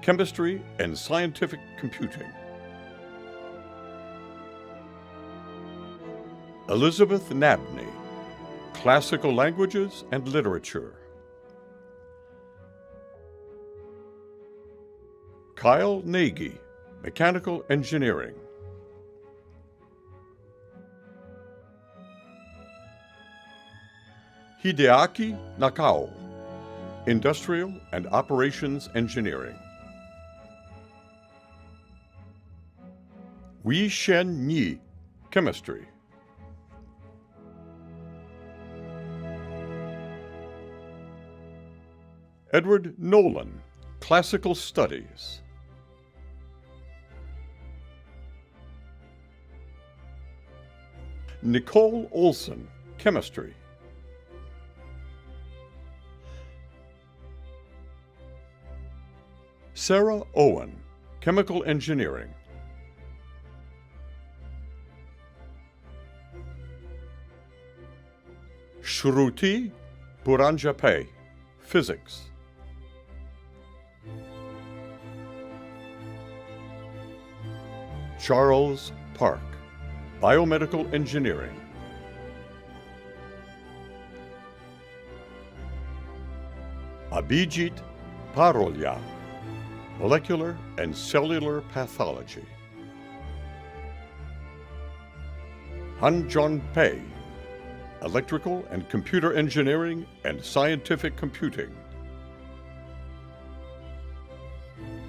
Chemistry and Scientific Computing. Elizabeth Nabney, Classical Languages and Literature. Kyle Nagy, Mechanical Engineering. Hideaki Nakao, Industrial and Operations Engineering. Wei Shen Yi, Chemistry. Edward Nolan, Classical Studies. Nicole Olson, Chemistry. Sarah Owen, Chemical Engineering. Shruti Puranjapay, Physics. Charles Park, Biomedical Engineering. Abhijit Parolya, Molecular and Cellular Pathology. Hanjun Pei, Electrical and Computer Engineering and Scientific Computing.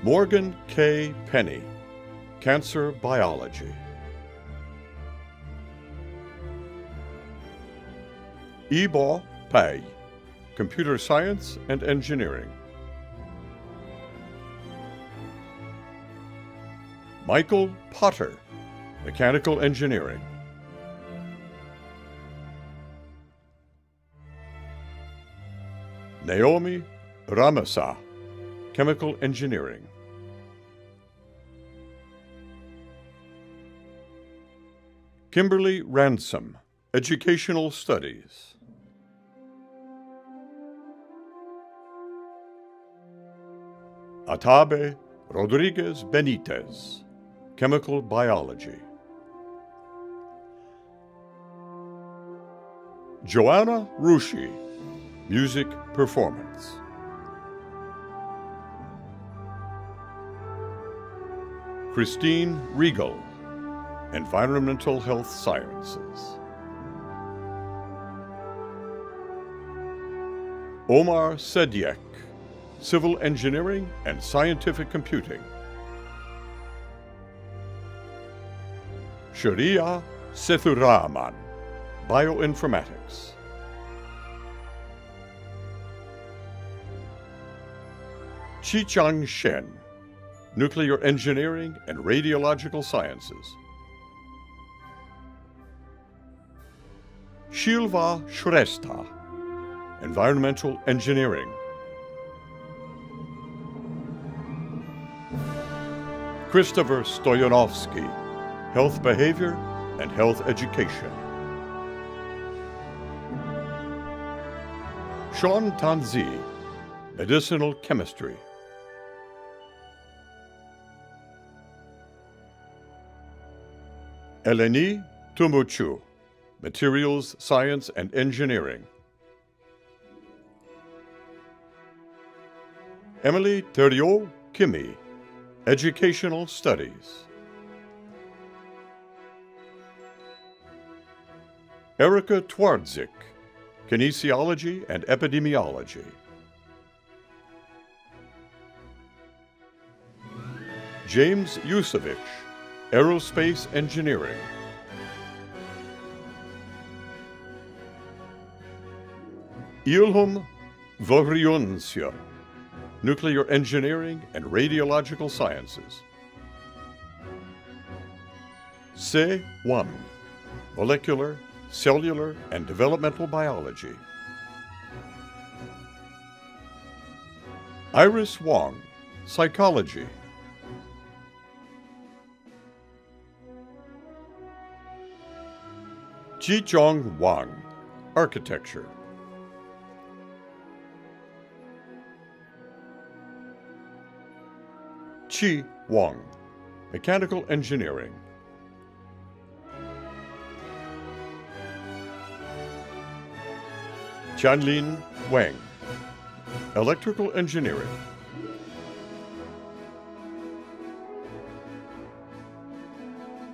Morgan K. Penny, Cancer Biology. Ibo Pai, Computer Science and Engineering. Michael Potter, Mechanical Engineering. Naomi Ramasa, Chemical Engineering. Kimberly Ransom, Educational Studies. Atabe Rodriguez Benitez, Chemical Biology. Joanna Rushi, Music Performance. Christine Regal, Environmental Health Sciences. Omar Sediek, Civil Engineering and Scientific Computing. Sharia Sethuraman, Bioinformatics. Chichang Shen, Nuclear Engineering and Radiological Sciences. Shilva Shrestha, Environmental Engineering. Christopher Stoyanovsky, Health Behavior and Health Education. Sean Tanzi, Medicinal Chemistry. Eleni Tumuchu, Materials Science and Engineering. Emily Theriot Kimi, Educational Studies. Erica Twardzik, Kinesiology and Epidemiology. James Yusevich, Aerospace Engineering. Ilham Vogryonsya, Nuclear Engineering and Radiological Sciences. Se Wang, Molecular, Cellular, and Developmental Biology. Iris Wang, Psychology. Jichong Wang, Architecture. Chi Wang, Mechanical Engineering. Chanlin Wang, Electrical Engineering.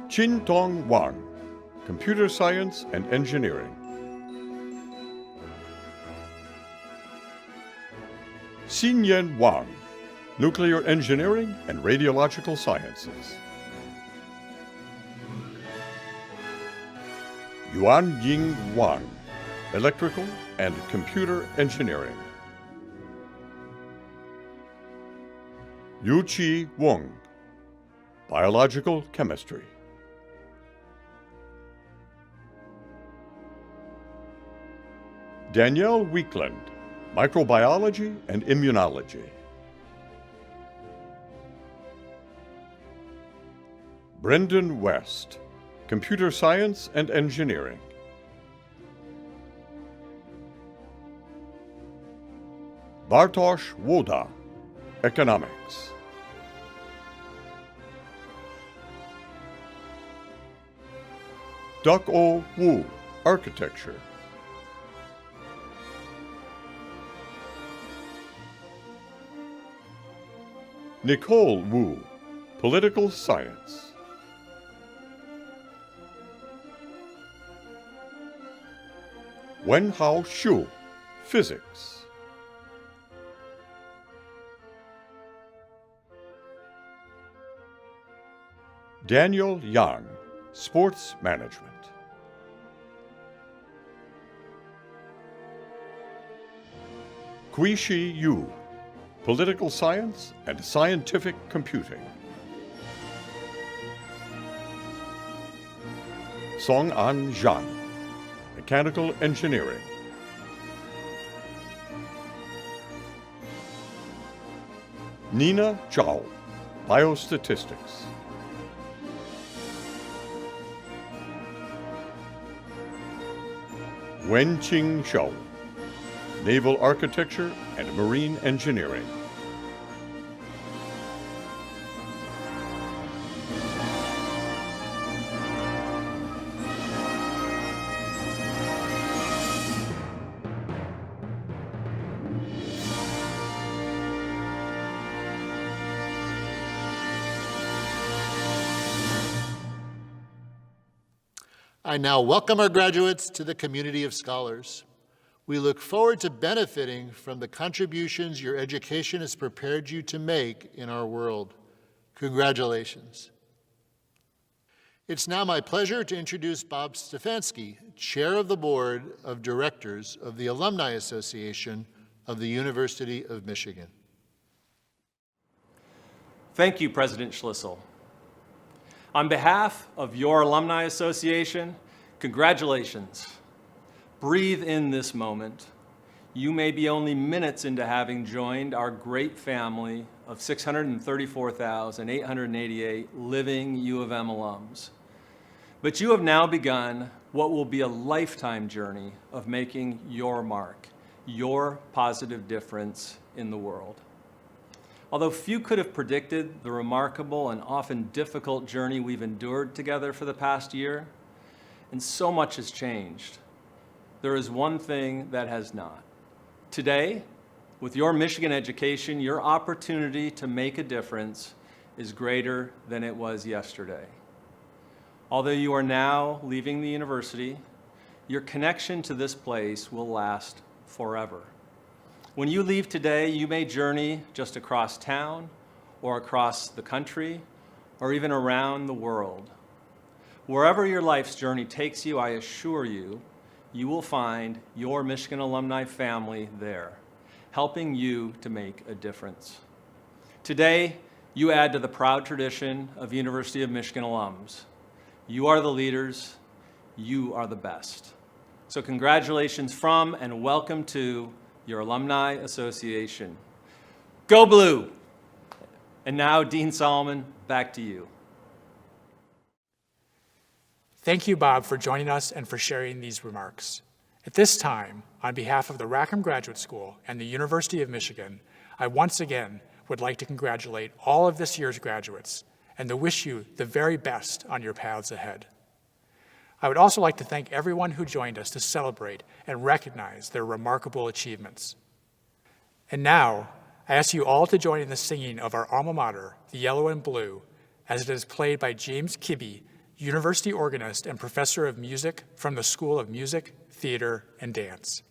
Chin Tong Wang, Computer Science and Engineering. Xinyan Wang, Nuclear Engineering and Radiological Sciences. Yuan Ying Wang, Electrical and Computer Engineering. Yuqi Wang, Biological Chemistry. Danielle Weekland, Microbiology and Immunology. Brendan West, Computer Science and Engineering. Bartosz Woda, Economics. Duck-O Wu, Architecture. Nicole Wu, Political Science. Wenhao Xu, Physics. Daniel Yang, Sports Management. Kuishi Yu, Political Science and Scientific Computing. Song-An Zhang, Mechanical Engineering. Nina Zhao, Biostatistics. Wenqing Shou, Naval Architecture and Marine Engineering. I now welcome our graduates to the community of scholars. We look forward to benefiting from the contributions your education has prepared you to make in our world. Congratulations. It's now my pleasure to introduce Bob Stefanski, Chair of the Board of Directors of the Alumni Association of the University of Michigan. Thank you, President Schlissel. On behalf of your Alumni Association, congratulations. Breathe in this moment. You may be only minutes into having joined our great family of 634,888 living U of M alums. But you have now begun what will be a lifetime journey of making your mark, your positive difference in the world. Although few could have predicted the remarkable and often difficult journey we've endured together for the past year, and so much has changed, there is one thing that has not. Today, with your Michigan education, your opportunity to make a difference is greater than it was yesterday. Although you are now leaving the university, your connection to this place will last forever. When you leave today, you may journey just across town or across the country or even around the world. Wherever your life's journey takes you, I assure you, you will find your Michigan alumni family there, helping you to make a difference. Today, you add to the proud tradition of University of Michigan alums. You are the leaders, you are the best. So congratulations from and welcome to your Alumni Association. Go Blue! And now, Dean Solomon, back to you. Thank you, Bob, for joining us and for sharing these remarks. At this time, on behalf of the Rackham Graduate School and the University of Michigan, I once again would like to congratulate all of this year's graduates and to wish you the very best on your paths ahead. I would also like to thank everyone who joined us to celebrate and recognize their remarkable achievements. And now, I ask you all to join in the singing of our alma mater, the Yellow and Blue, as it is played by James Kibbe, University organist and professor of music from the School of Music, Theater, and Dance.